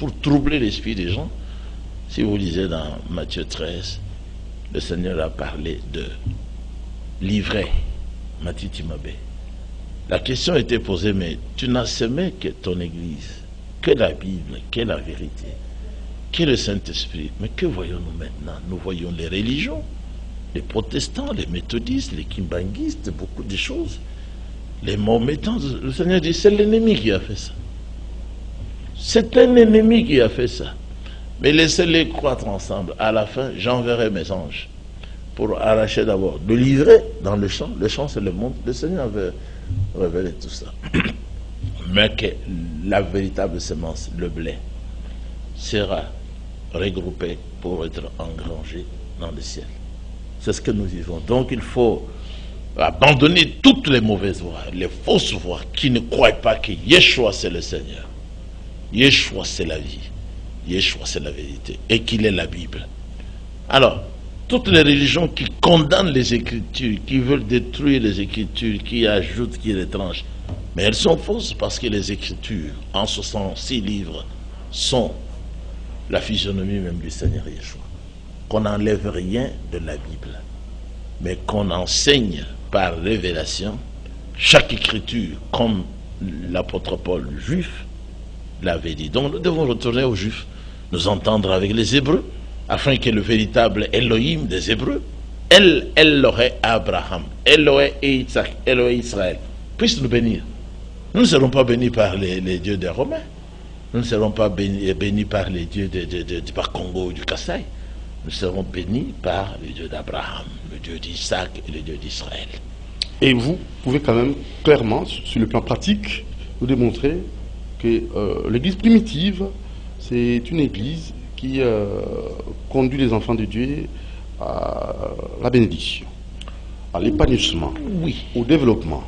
pour troubler l'esprit des gens. Si vous lisez dans Matthieu 13, le Seigneur a parlé de l'ivraie, Mati Timabé. La question était posée, mais tu n'as semé que ton Église, que la Bible, que la vérité, que le Saint-Esprit. Mais que voyons-nous maintenant? Nous voyons les religions, les protestants, les méthodistes, les kimbanguistes, beaucoup de choses. Les mahométans, le Seigneur dit, c'est l'ennemi qui a fait ça. C'est un ennemi qui a fait ça. Mais laissez-les croître ensemble. À la fin, j'enverrai mes anges pour arracher d'abord de l'ivraie dans le champ. Le champ, c'est le monde. Le Seigneur veut révéler tout ça. Mais que la véritable semence, le blé, sera regroupée pour être engrangée dans le ciel. C'est ce que nous vivons. Donc il faut abandonner toutes les mauvaises voies, les fausses voies qui ne croient pas que Yeshua c'est le Seigneur. Yeshua c'est la vie. Yeshua c'est la vérité. Et qu'il est la Bible. Alors, toutes les religions qui condamnent les Écritures, qui veulent détruire les Écritures, qui ajoutent, qui retranchent, mais elles sont fausses parce que les Écritures, en 66 livres, sont la physionomie même du Seigneur Yeshua. Qu'on n'enlève rien de la Bible, mais qu'on enseigne par révélation chaque écriture, comme l'apôtre Paul juif l'avait dit. Donc nous devons retourner aux Juifs, nous entendre avec les Hébreux, afin que le véritable Elohim des Hébreux, Elohé Abraham, Elohé Isaac, Elohé Israël, puisse nous bénir. Nous ne serons pas bénis par les dieux des Romains, nous ne serons pas bénis par les dieux du Congo ou du Kassai. Nous serons bénis par le Dieu d'Abraham, le Dieu d'Isaac et le Dieu d'Israël. Et vous pouvez quand même clairement, sur le plan pratique, nous démontrer que l'église primitive, c'est une église qui conduit les enfants de Dieu à la bénédiction, à l'épanouissement, oui, au développement.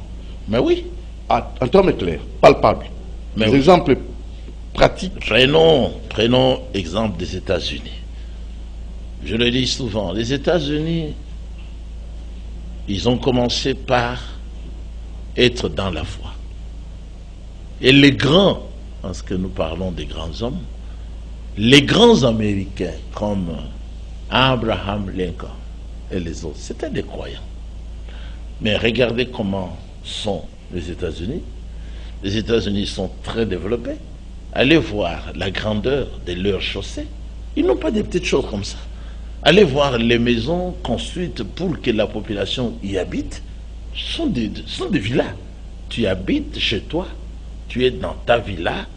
Mais oui. En termes clairs, palpables. Mais des oui. Exemples pratiques. Prenons exemple des États-Unis. Je le dis souvent, les États-Unis, ils ont commencé par être dans la foi. Et les grands, parce que nous parlons des grands hommes, les grands Américains comme Abraham Lincoln et les autres, c'était des croyants. Mais regardez comment sont les États-Unis. Les États-Unis sont très développés. Allez voir la grandeur de leurs chaussées. Ils n'ont pas des petites choses comme ça. Allez voir les maisons construites pour que la population y habite. Ce sont des villas. Tu habites chez toi, tu es dans ta villa,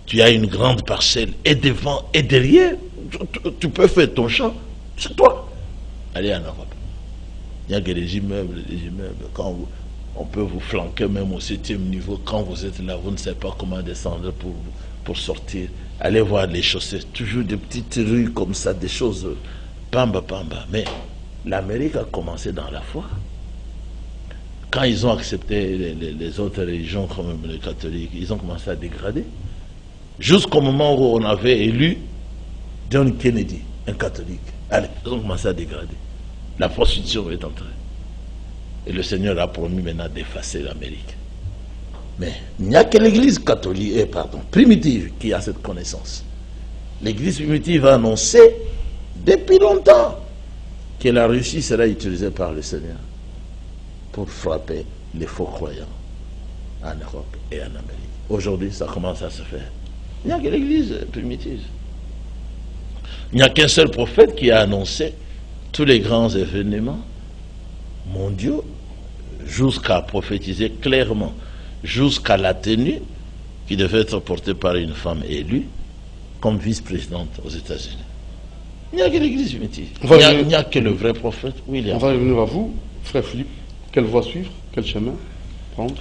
tu as une grande parcelle, et devant et derrière, tu peux faire ton champ. C'est toi. Allez en Europe. Il y a que les immeubles. Quand on peut vous flanquer même au 7e niveau. Quand vous êtes là, vous ne savez pas comment descendre pour sortir. Allez voir les chaussées. Toujours des petites rues comme ça, des choses... Pamba. Mais l'Amérique a commencé dans la foi. Quand ils ont accepté les autres religions comme les catholiques, ils ont commencé à dégrader. Jusqu'au moment où on avait élu John Kennedy, un catholique. Allez, ils ont commencé à dégrader. La prostitution est entrée. Et le Seigneur a promis maintenant d'effacer l'Amérique. Mais il n'y a que l'église catholique, primitive qui a cette connaissance. L'église primitive a annoncé depuis longtemps que la Russie sera utilisée par le Seigneur pour frapper les faux croyants en Europe et en Amérique. Aujourd'hui, ça commence à se faire. Il n'y a que l'église primitive. Il n'y a qu'un seul prophète qui a annoncé tous les grands événements mondiaux jusqu'à prophétiser clairement, jusqu'à la tenue qui devait être portée par une femme élue comme vice-présidente aux États-Unis. Il n'y a que l'église primitive. Il n'y a que le vrai prophète William. On va revenir à vous, frère Philippe. Quelle voie suivre? Quel chemin prendre?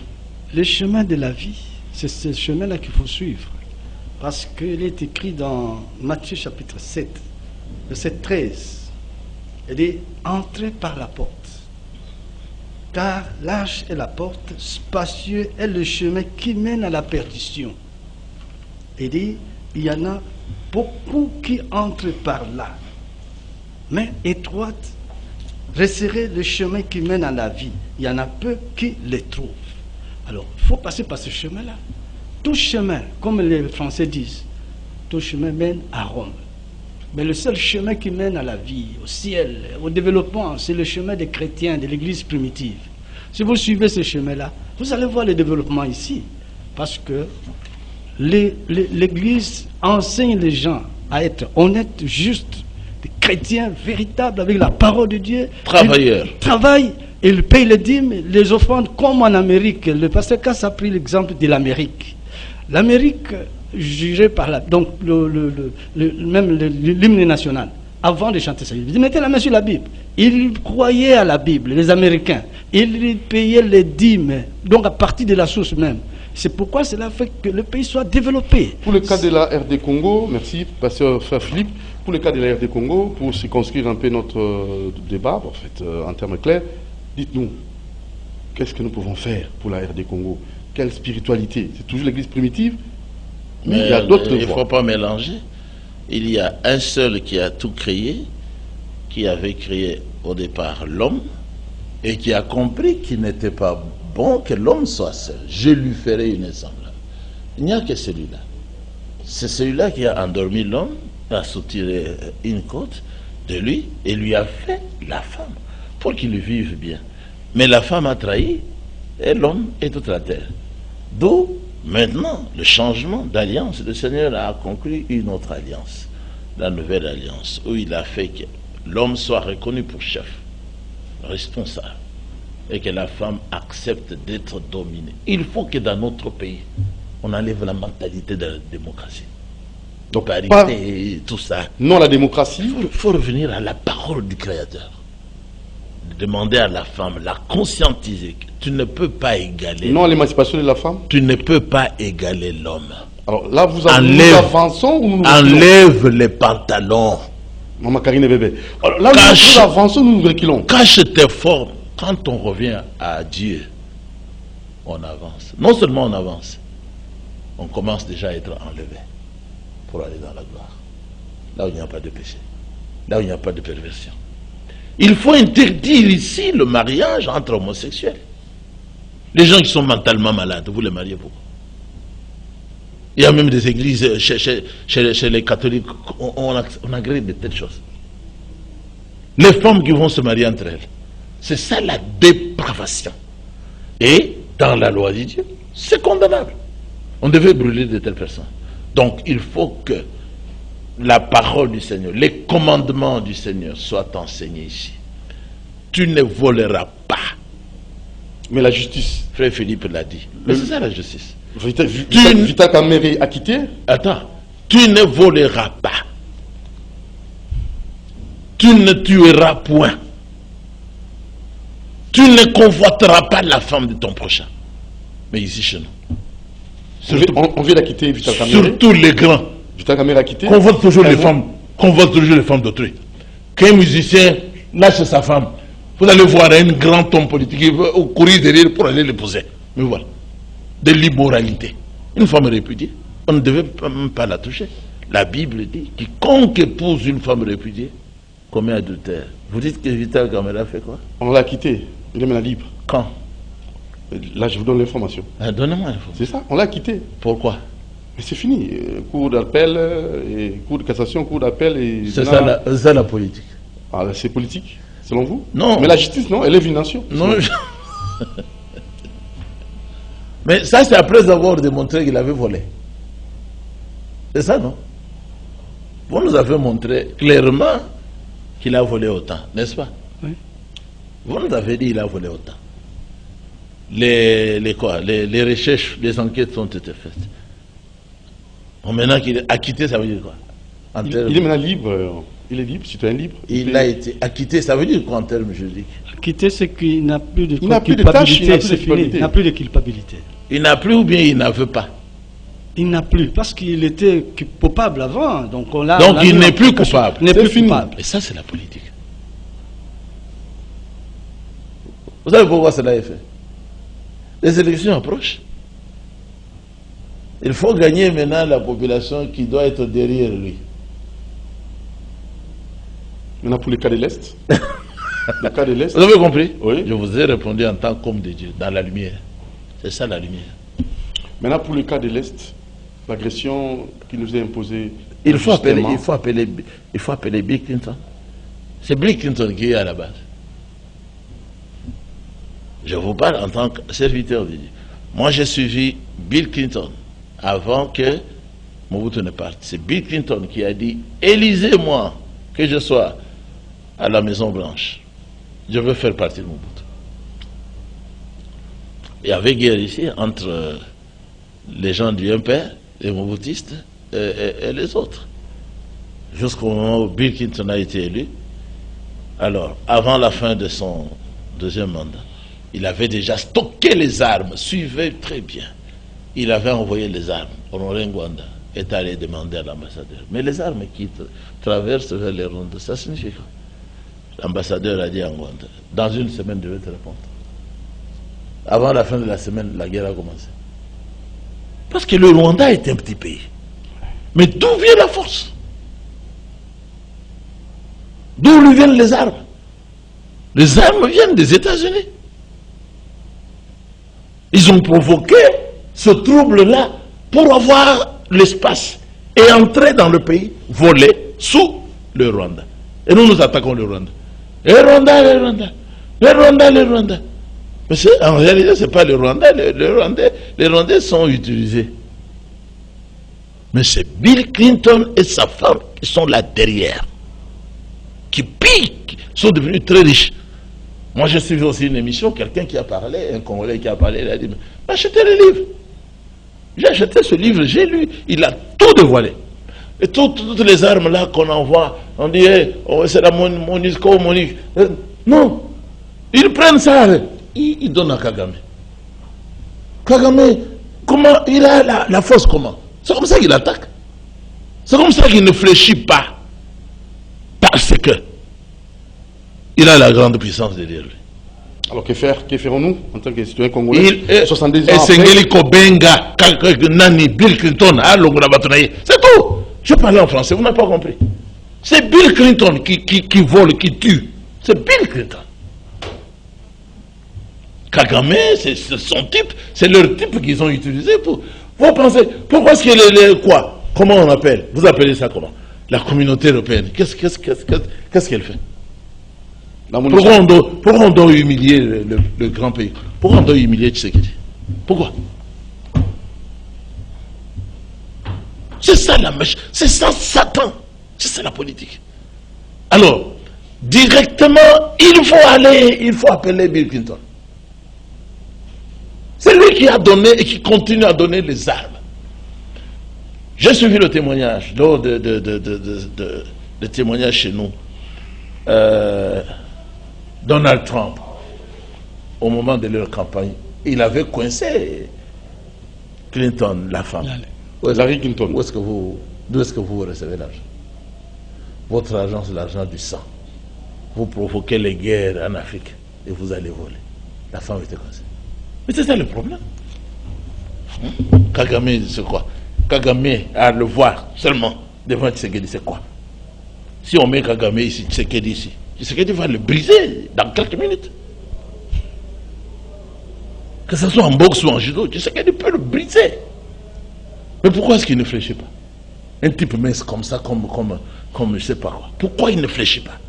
Le chemin de la vie, c'est ce chemin-là qu'il faut suivre. Parce qu'il est écrit dans Matthieu chapitre 7, verset 13. Il dit, entrez par la porte. Car large est la porte, spacieux est le chemin qui mène à la perdition. Il dit, il y en a beaucoup qui entrent par là. Mais étroite, resserrez le chemin qui mène à la vie. Il y en a peu qui les trouvent. Alors, il faut passer par ce chemin-là. Tout chemin, comme les Français disent, ton chemin mène à Rome. Mais le seul chemin qui mène à la vie, au ciel, au développement, c'est le chemin des chrétiens, de l'église primitive. Si vous suivez ce chemin-là, vous allez voir le développement ici. Parce que l'église enseigne les gens à être honnêtes, justes, des chrétiens véritables avec la parole de Dieu. Travailleurs. Ils travaillent, ils payent les dîmes, les offrandes, comme en Amérique. Le pasteur Cass a pris l'exemple de l'Amérique. L'Amérique, jugée par la... Donc, même l'hymne national, avant de chanter ça, ils mettaient la main sur la Bible. Ils croyaient à la Bible, les Américains. Ils payaient les dîmes, donc à partir de la source même. C'est pourquoi cela fait que le pays soit développé. Pour le cas de la RD Congo, merci, pasteur Frère Philippe, pour le cas de la RD Congo, pour circonscrire un peu notre débat, en fait, en termes clairs, dites-nous, qu'est-ce que nous pouvons faire pour la RD Congo? Quelle spiritualité? C'est toujours l'église primitive? Mais il y a d'autres voies. Il ne faut pas mélanger. Il y a un seul qui a tout créé, qui avait créé au départ l'homme, et qui a compris qu'il n'était pas bon que l'homme soit seul. Je lui ferai une semblable. Il n'y a que celui-là. C'est celui-là qui a endormi l'homme, a soutiré une côte de lui et lui a fait la femme pour qu'il vive bien. Mais la femme a trahi et l'homme et toute la terre. D'où maintenant le changement d'alliance. Le Seigneur a conclu une autre alliance, la nouvelle alliance, où il a fait que l'homme soit reconnu pour chef, responsable, et que la femme accepte d'être dominée. Il faut que dans notre pays, on enlève la mentalité de la démocratie. Donc, parité et tout ça. Non à la démocratie. Il faut revenir à la parole du Créateur. Demander à la femme, la conscientiser que tu ne peux pas égaler. Non à l'émancipation de la femme. Tu ne peux pas égaler l'homme. Alors là, nous avançons ou nous enlève les pantalons. Maman Karine Bébé. Alors là, nous avançons ou nous reculons? Cache tes formes. Quand on revient à Dieu, on avance. Non seulement on avance, on commence déjà à être enlevé pour aller dans la gloire. Là où il n'y a pas de péché. Là où il n'y a pas de perversion. Il faut interdire ici le mariage entre homosexuels. Les gens qui sont mentalement malades, vous les mariez pourquoi? Il y a même des églises chez les catholiques, on agrée de telles choses. Les femmes qui vont se marier entre elles. C'est ça la dépravation. Et dans la loi de Dieu, c'est condamnable. On devait brûler de telles personnes. Donc il faut que la parole du Seigneur, les commandements du Seigneur soient enseignés ici. Tu ne voleras pas. Mais la justice. Frère Philippe l'a dit. Mais c'est ça la justice. Vital Kamerhe a quitté. Attends. Tu ne voleras pas. Tu ne tueras point. Tu ne convoiteras pas la femme de ton prochain. Mais ici chez nous. Surtout, on vient d'acquitter Vital Kamerhe. Surtout les grands. Vital Kamerhe a quitté. Convoite toujours les femmes. Convoite toujours les femmes d'autrui. Qu'un musicien lâche sa femme, vous allez voir un grand homme politique qui veut courir derrière pour aller l'épouser. Mais voilà. De l'immoralité. Une femme répudiée, on ne devait même pas la toucher. La Bible dit, quiconque épouse une femme répudiée commet adultère. Vous dites que Vital Kamerhe a fait quoi? On l'a quitté. Il est maintenant libre. Quand? Là, je vous donne l'information. Donnez-moi l'information. C'est ça, on l'a quitté. Pourquoi? Mais c'est fini. Cour d'appel, cour de cassation, cour d'appel. C'est ça la politique. Ah, c'est politique, selon vous? Non. Mais la justice, non, elle est une nation. Non. Mais ça, c'est après avoir démontré qu'il avait volé. C'est ça, non? Vous nous avez montré clairement qu'il a volé autant, n'est-ce pas? Oui. Vous nous avez dit qu'il a volé autant. Les recherches, les enquêtes ont été faites. Bon, maintenant qu'il est acquitté, ça veut dire quoi? Il est maintenant libre. Il est libre, citoyen libre. Il a été acquitté, ça veut dire quoi en termes juridiques? Acquitté, c'est qu'il n'a plus de culpabilité. Il n'a plus de culpabilité. Il n'a plus ou bien il n'en veut pas? Il n'a plus, parce qu'il était coupable avant. Donc il n'est plus coupable. Il n'est plus coupable. Et ça, c'est la politique. Vous savez pourquoi cela est fait? Les élections approchent. Il faut gagner maintenant la population qui doit être derrière lui. Maintenant pour le cas de l'Est. Le cas de l'Est. Vous avez compris? Oui. Je vous ai répondu en tant qu'homme de Dieu, dans la lumière. C'est ça la lumière. Maintenant pour le cas de l'Est, l'agression qui nous est imposée. Il faut appeler Bill Clinton. C'est Bill Clinton qui est à la base. Je vous parle en tant que serviteur de Dieu. Moi, j'ai suivi Bill Clinton avant que Mobutu ne parte. C'est Bill Clinton qui a dit « Élisez-moi que je sois à la Maison Blanche. Je veux faire partie de Mobutu. » Il y avait guerre ici entre les gens du MPR, les Mobutistes et les autres. Jusqu'au moment où Bill Clinton a été élu. Alors, avant la fin de son deuxième mandat, il avait déjà stocké les armes, suivez très bien. Il avait envoyé les armes. Honoré Ngwanda est allé demander à l'ambassadeur. Mais les armes qui traversent vers les rondes, ça signifie quoi? L'ambassadeur a dit à Ngwanda, dans une semaine, je vais te répondre. Avant la fin de la semaine, la guerre a commencé. Parce que le Rwanda est un petit pays. Mais d'où vient la force? D'où lui viennent les armes? Les armes viennent des États-Unis. Ils ont provoqué ce trouble-là pour avoir l'espace et entrer dans le pays, voler sous le Rwanda. Et nous attaquons le Rwanda. Le Rwanda, le Rwanda. Le Rwanda, le Rwanda. Mais en réalité, ce n'est pas le Rwanda. Les Rwandais sont utilisés. Mais c'est Bill Clinton et sa femme qui sont là derrière. Qui piquent, sont devenus très riches. Moi, j'ai suivi aussi une émission, quelqu'un qui a parlé, un Congolais qui a parlé, il a dit, achetez le livre. J'ai acheté ce livre, j'ai lu, il a tout dévoilé. Et toutes les armes là qu'on envoie, on dit, hey, oh, c'est la MONUSCO, Monique. Non, ils prennent ça, ils donnent à Kagame. Kagame, comment, il a la force comment? C'est comme ça qu'il attaque. C'est comme ça qu'il ne fléchit pas. Parce que il a la grande puissance derrière lui. Alors que ferons-nous en tant que citoyen congolais 72 ans après Kobenga, Nani, Bill Clinton, c'est tout. Je parlais en français, vous n'avez pas compris. C'est Bill Clinton qui vole, qui tue. C'est Bill Clinton. Kagame, c'est son type, c'est leur type qu'ils ont utilisé pour... Vous pensez, pourquoi est-ce que quoi? Comment on appelle? Vous appelez ça comment? La communauté européenne. Qu'est-ce qu'elle fait? Pourquoi on doit humilier le grand pays? Pourquoi on doit humilier Tshisekedi? Pourquoi? C'est ça la mèche, c'est ça Satan, c'est ça la politique. Alors, directement, il faut appeler Bill Clinton. C'est lui qui a donné et qui continue à donner les armes. J'ai suivi le témoignage, lors de témoignage chez nous. Donald Trump, au moment de leur campagne, il avait coincé Clinton, la femme. Larry Clinton. D'où est-ce que vous recevez l'argent? Votre argent, c'est l'argent du sang. Vous provoquez les guerres en Afrique et vous allez voler. La femme était coincée. Mais c'est ça le problème. Kagame, c'est quoi? Kagame, à le voir seulement devant Tshisekedi, c'est quoi? Si on met Kagame ici, Tshisekedi ici, Tshisekedi va le briser dans quelques minutes. Que ce soit en boxe ou en judo, Tshisekedi peut le briser. Mais pourquoi est-ce qu'il ne fléchit pas? Un type mince comme ça, comme je ne sais pas quoi. Pourquoi il ne fléchit pas?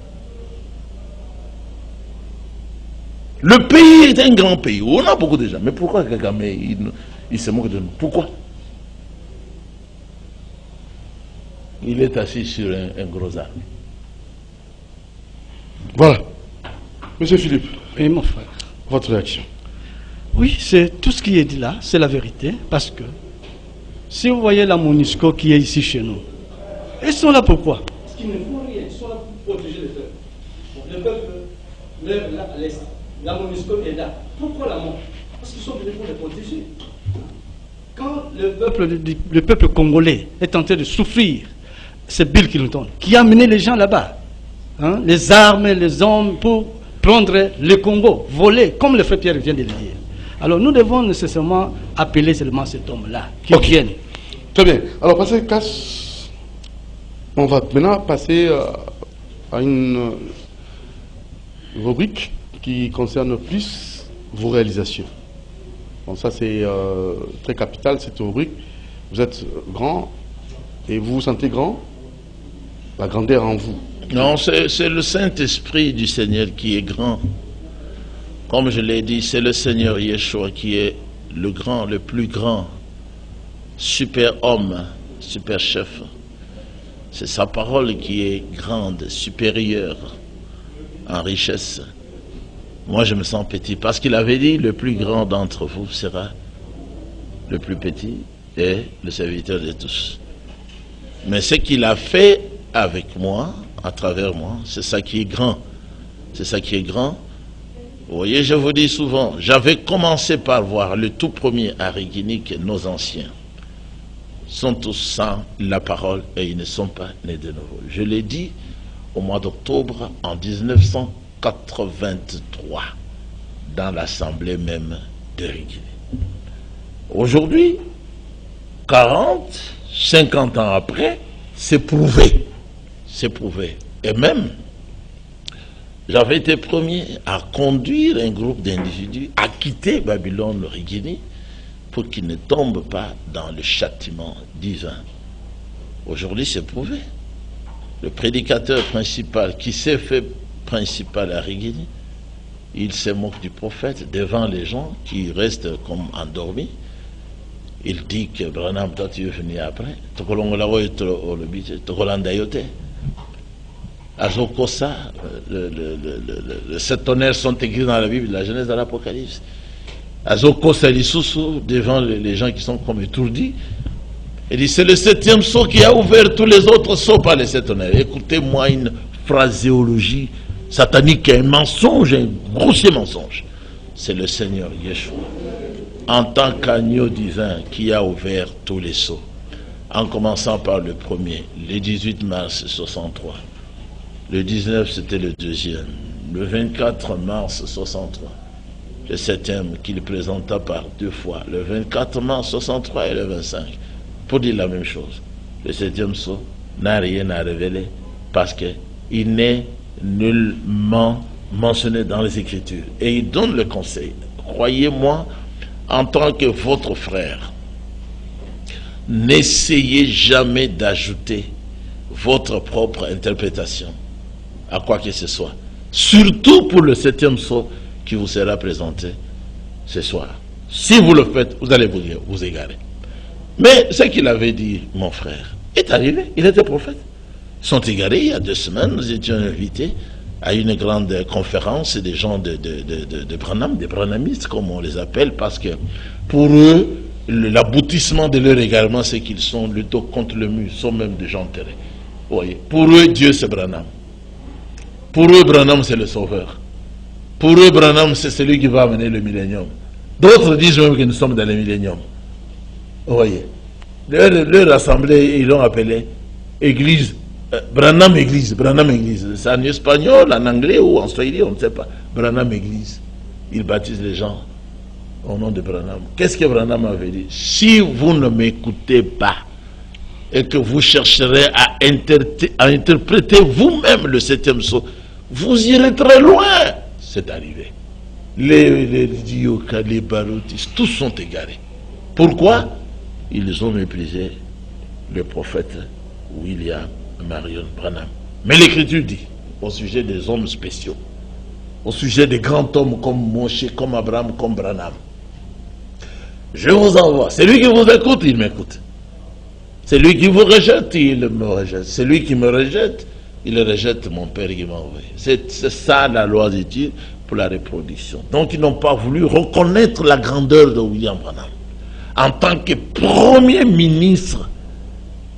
Le pays est un grand pays. On a beaucoup de gens. Mais pourquoi Kagame, il se moque de nous? Pourquoi? Il est assis sur un gros arbre. Voilà. Monsieur Philippe. Oui, mon frère. Votre réaction? Oui, c'est tout ce qui est dit là, c'est la vérité. Parce que si vous voyez la MONUSCO qui est ici chez nous, ils sont là pourquoi? Parce qu'ils ne font rien, ils sont là pour protéger le peuple. Le peuple meurt là à l'est. La MONUSCO est là. Pourquoi la mort? Parce qu'ils sont venus pour les protéger. Quand le peuple congolais est en train de souffrir, c'est Bill Clinton qui a amené les gens là-bas. Hein, les armes, les hommes pour prendre le Congo, voler, comme le frère Pierre vient de le dire. Alors nous devons nécessairement appeler seulement cet homme-là qui vienne. Très bien. Alors, parce que on va maintenant passer à une rubrique qui concerne plus vos réalisations. Bon, ça c'est très capital, cette rubrique. Vous êtes grand et vous vous sentez grand? La grandeur en vous? Non, c'est le Saint-Esprit du Seigneur qui est grand. Comme je l'ai dit, c'est le Seigneur Yeshua qui est le grand, le plus grand, super homme, super chef. C'est sa parole qui est grande, supérieure en richesse. Moi, je me sens petit parce qu'il avait dit le plus grand d'entre vous sera le plus petit et le serviteur de tous. Mais ce qu'il a fait avec moi, à travers moi, c'est ça qui est grand. C'est ça qui est grand. Vous voyez, je vous dis souvent, j'avais commencé par voir le tout premier Ariginique, nos anciens sont tous sans la parole et ils ne sont pas nés de nouveau. Je l'ai dit au mois d'octobre en 1983 dans l'assemblée même de Rigini. Aujourd'hui, 40, 50 ans après, c'est prouvé. C'est prouvé. Et même, j'avais été premier à conduire un groupe d'individus à quitter Babylone, Rigini, pour qu'ils ne tombent pas dans le châtiment divin. Aujourd'hui, c'est prouvé. Le prédicateur principal qui s'est fait principal à Rigini, il se moque du prophète devant les gens qui restent comme endormis. Il dit que Branham, toi tu es venu après. Azokosa, les 7 tonnerres sont écrits dans la Bible, la Genèse de l'Apocalypse. Azokosa Lissousou, devant les gens qui sont comme étourdis. Il dit, c'est le 7e sceau qui a ouvert tous les autres sceaux par les 7 tonnerres. Écoutez-moi une phraséologie satanique, un mensonge, un grossier mensonge. C'est le Seigneur Yeshua, en tant qu'agneau divin, qui a ouvert tous les sceaux. En commençant par le premier, le 18 mars 63. Le 19, c'était le deuxième. Le 24 mars 63. Le 7e qu'il présenta par 2 fois. Le 24 mars 63 et le 25. Pour dire la même chose. Le 7e sceau n'a rien à révéler parce qu'il n'est nullement mentionné dans les Écritures. Et il donne le conseil. Croyez-moi, en tant que votre frère, n'essayez jamais d'ajouter votre propre interprétation à quoi que ce soit. Surtout pour le 7e sceau qui vous sera présenté ce soir. Si vous le faites, vous allez vous égarer. Mais ce qu'il avait dit, mon frère, est arrivé. Il était prophète. Ils sont égarés. Il y a 2 semaines, nous étions invités à une grande conférence des gens de Branham, des branhamistes, comme on les appelle, parce que pour eux, l'aboutissement de leur égarement, c'est qu'ils sont le dos contre le mur, sont même des gens enterrés. Vous voyez, pour eux, Dieu, c'est Branham. Pour eux, Branham, c'est le sauveur. Pour eux, Branham, c'est celui qui va amener le millénium. D'autres disent même que nous sommes dans le millénium. Vous voyez, leur assemblée, ils l'ont appelé Église, Branham Église, Branham Église. C'est en espagnol, en anglais ou en swahili, on ne sait pas. Branham Église. Ils baptisent les gens au nom de Branham. Qu'est-ce que Branham avait dit? Si vous ne m'écoutez pas et que vous chercherez à interpréter vous-même le 7e sceau, vous irez très loin. C'est arrivé. Les Dioka, les Baroutis, tous sont égarés. Pourquoi? Ils ont méprisé le prophète William Marion Branham. Mais l'Écriture dit, au sujet des hommes spéciaux, au sujet des grands hommes comme Moshe, comme Abraham, comme Branham, je vous envoie. Celui qui vous écoute, il m'écoute. Celui qui vous rejette, il me rejette. Celui qui me rejette, il rejette mon Père qui m'a envoyé. C'est ça la loi de Dieu pour la reproduction. Donc ils n'ont pas voulu reconnaître la grandeur de William Branham en tant que premier ministre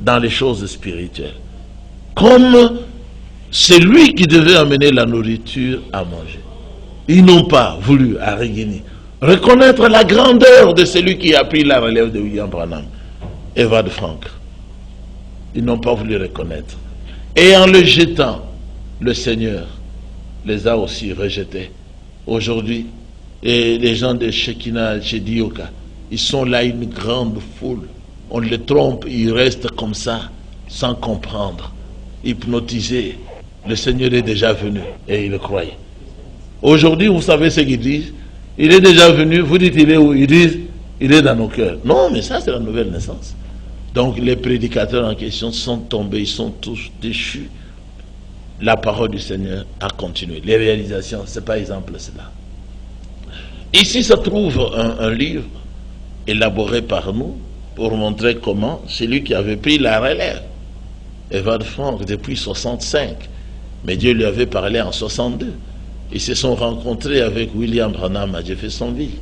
dans les choses spirituelles. Comme c'est lui qui devait amener la nourriture à manger. Ils n'ont pas voulu, à Rigini, reconnaître la grandeur de celui qui a pris la relève de William Branham, Evald Frank. Ils n'ont pas voulu reconnaître. Et en le jetant, le Seigneur les a aussi rejetés. Aujourd'hui, et les gens de Shekinah, chez Dioka, ils sont là, une grande foule. On les trompe, ils restent comme ça, sans comprendre, hypnotisés. Le Seigneur est déjà venu et ils le croyaient. Aujourd'hui, vous savez ce qu'ils disent? Il est déjà venu, vous dites il est où? Ils disent il est dans nos cœurs. Non, mais ça c'est la nouvelle naissance. Donc les prédicateurs en question sont tombés, ils sont tous déchus. La parole du Seigneur a continué. Les réalisations, c'est par exemple cela. Ici se trouve un livre élaboré par nous pour montrer comment c'est lui qui avait pris la relève. Evald Frank depuis 65, mais Dieu lui avait parlé en 62. Ils se sont rencontrés avec William Branham à Jeffersonville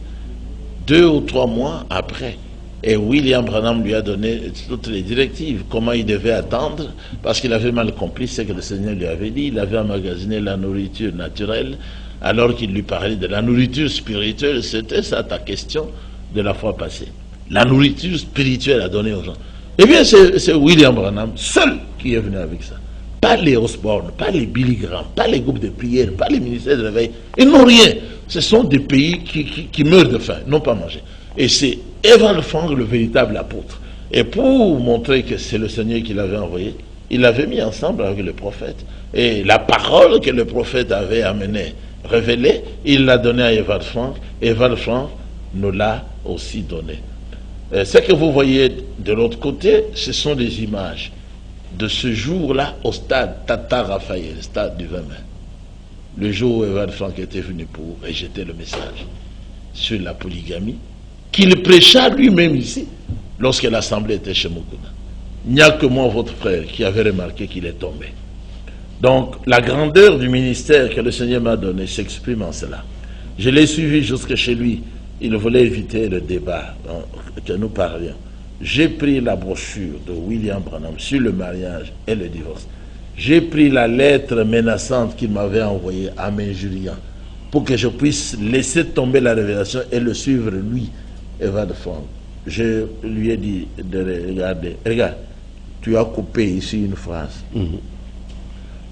2 ou 3 mois après. Et William Branham lui a donné toutes les directives, comment il devait attendre, parce qu'il avait mal compris ce que le Seigneur lui avait dit. Il avait emmagasiné la nourriture naturelle, alors qu'il lui parlait de la nourriture spirituelle. C'était ça ta question de la fois passée. La nourriture spirituelle à donner aux gens. Eh bien, c'est William Branham seul qui est venu avec ça. Pas les Osborne, pas les Billy Graham, pas les groupes de prière, pas les ministères de réveil. Ils n'ont rien. Ce sont des pays qui meurent de faim, n'ont pas mangé. Et c'est Evald Frank le véritable apôtre. Et pour montrer que c'est le Seigneur qui l'avait envoyé, il l'avait mis ensemble avec le prophète. Et la parole que le prophète avait amenée, révélée, il l'a donnée à Evald Frank. Evald Frank nous l'a aussi donnée. Ce que vous voyez de l'autre côté, ce sont des images de ce jour-là au stade Tata Raphaël, stade du 20 mai. Le jour où Evald Frank était venu pour rejeter le message sur la polygamie, qu'il prêcha lui-même ici, lorsque l'assemblée était chez Mukuna. Il n'y a que moi, votre frère, qui avait remarqué qu'il est tombé. Donc, la grandeur du ministère que le Seigneur m'a donné s'exprime en cela. Je l'ai suivi jusque chez lui. Il voulait éviter le débat que nous parlions. J'ai pris la brochure de William Branham sur le mariage et le divorce. J'ai pris la lettre menaçante qu'il m'avait envoyée à m'injuriant pour que je puisse laisser tomber la révélation et le suivre lui, Evald Frank. Je lui ai dit de regarder. Regarde, tu as coupé ici une phrase.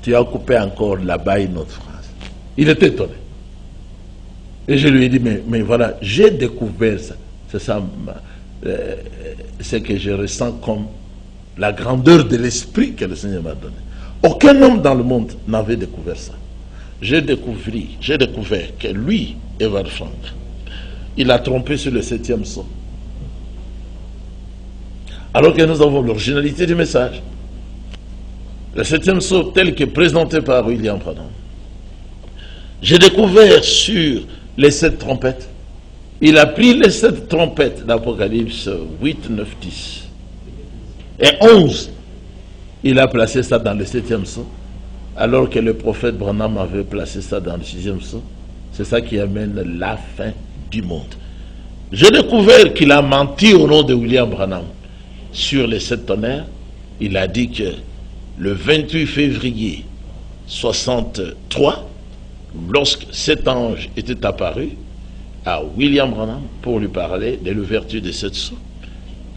Tu as coupé encore là-bas une autre phrase. Il était étonné. Et je lui ai dit, mais voilà, j'ai découvert ça. C'est ça, ce que je ressens comme la grandeur de l'esprit que le Seigneur m'a donné. Aucun homme dans le monde n'avait découvert ça. J'ai découvert que lui, Evald Frank, il a trompé sur le 7e psaume. Alors que nous avons l'originalité du message. Le 7e psaume tel que présenté par William Branham. J'ai découvert sur les 7 trompettes. Il a pris les 7 trompettes d'Apocalypse 8, 9, 10. Et 11. Il a placé ça dans le 7e psaume. Alors que le prophète Branham avait placé ça dans le 6e psaume. C'est ça qui amène la fin du monde. J'ai découvert qu'il a menti au nom de William Branham. Sur les 7 tonnerres, il a dit que le 28 février 63, lorsque cet ange était apparu à William Branham pour lui parler de l'ouverture des 7 sceaux,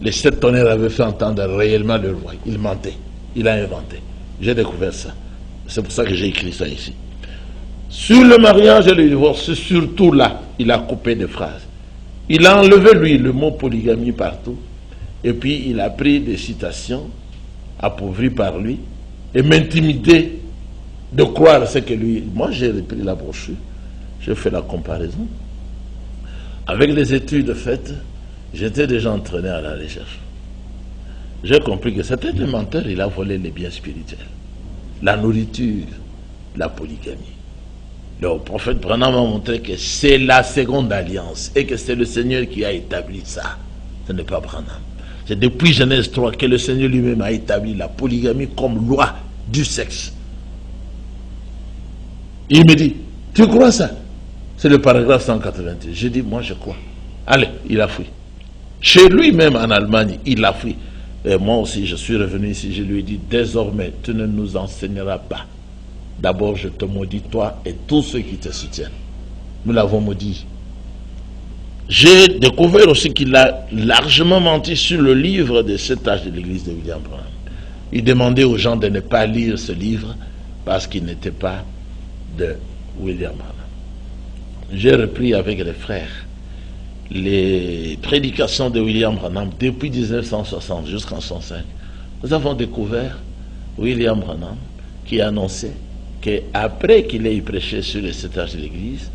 les 7 tonnerres avaient fait entendre réellement le roi. Il mentait, il a inventé. J'ai découvert ça. C'est pour ça que j'ai écrit ça ici. Sur le mariage et le divorce, c'est surtout là, il a coupé des phrases. Il a enlevé, lui, le mot polygamie partout. Et puis, il a pris des citations appauvries par lui et m'intimider de croire ce que lui... Moi, j'ai repris la brochure, j'ai fait la comparaison. Avec les études faites, j'étais déjà entraîné à la recherche. J'ai compris que c'était un menteur, il a volé les biens spirituels. La nourriture, la polygamie. Le prophète Branham a montré que c'est la seconde alliance et que c'est le Seigneur qui a établi ça. Ce n'est pas Branham. C'est depuis Genèse 3 que le Seigneur lui-même a établi la polygamie comme loi du sexe. Il me dit, tu crois ça? C'est le paragraphe 188. J'ai dit, moi je crois. Allez, il a fui. Chez lui-même en Allemagne, il a fui. Et moi aussi, je suis revenu ici, je lui ai dit, désormais, tu ne nous enseigneras pas. D'abord, je te maudis, toi et tous ceux qui te soutiennent. Nous l'avons maudit. J'ai découvert aussi qu'il a largement menti sur le livre de cet âge de l'église de William Branham. Il demandait aux gens de ne pas lire ce livre parce qu'il n'était pas de William Branham. J'ai repris avec les frères les prédications de William Branham depuis 1960 jusqu'en 105. Nous avons découvert William Branham qui annonçait qu'après qu'il ait prêché sur les 7 âges de l'église,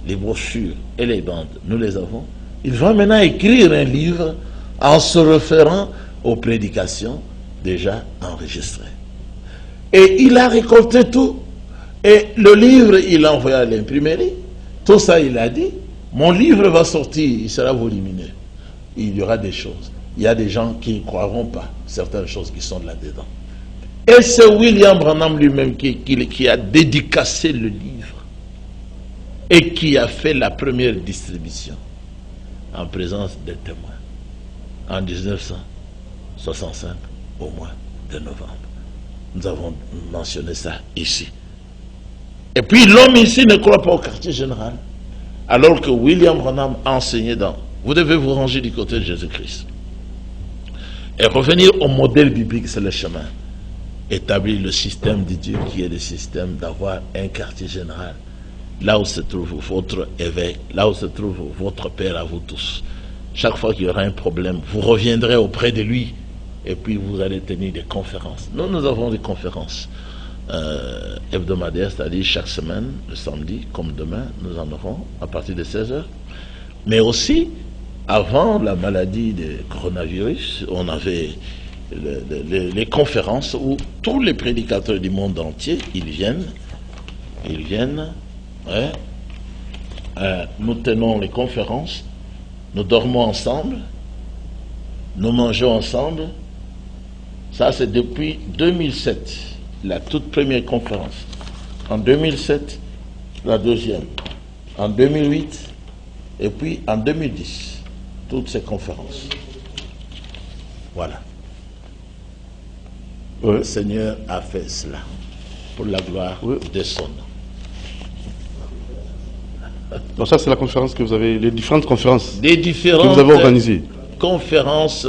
les brochures et les bandes, nous les avons. Il va maintenant écrire un livre en se référant aux prédications déjà enregistrées. Et il a récolté tout. Et le livre, il l'a envoyé à l'imprimerie. Tout ça, il a dit, mon livre va sortir, il sera volumineux. Il y aura des choses. Il y a des gens qui ne croiront pas certaines choses qui sont là-dedans. Et c'est William Branham lui-même qui a dédicacé le livre et qui a fait la première distribution en présence des témoins en 1965 au mois de novembre. Nous avons mentionné ça ici. Et puis l'homme ici ne croit pas au quartier général, alors que William Branham a enseigné dans « Vous devez vous ranger du côté de Jésus-Christ ». Et revenir au modèle biblique, c'est le chemin. Établir le système de Dieu qui est le système d'avoir un quartier général, là où se trouve votre évêque, là où se trouve votre Père à vous tous. Chaque fois qu'il y aura un problème, vous reviendrez auprès de lui et puis vous allez tenir des conférences. Nous avons des conférences hebdomadaires, c'est-à-dire chaque semaine, le samedi, comme demain, nous en aurons à partir de 16h. Mais aussi, avant la maladie du coronavirus, on avait les conférences où tous les prédicateurs du monde entier, ils viennent, nous tenons les conférences, nous dormons ensemble, nous mangeons ensemble. Ça, c'est depuis 2007, la toute première conférence. En 2007, la deuxième. En 2008, et puis en 2010, toutes ces conférences. Voilà. Ouais. Le Seigneur a fait cela pour la gloire de son nom. Donc ça, c'est la conférence que vous avez, les différentes conférences Des que différentes vous avez organisées. conférences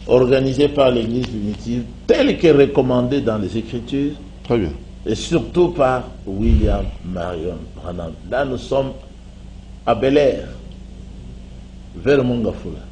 organisées par l'Église primitive, telles que recommandées dans les Écritures, Très bien. et surtout par William Marion Branham. Là, nous sommes à Bel Air, vers Mongafula.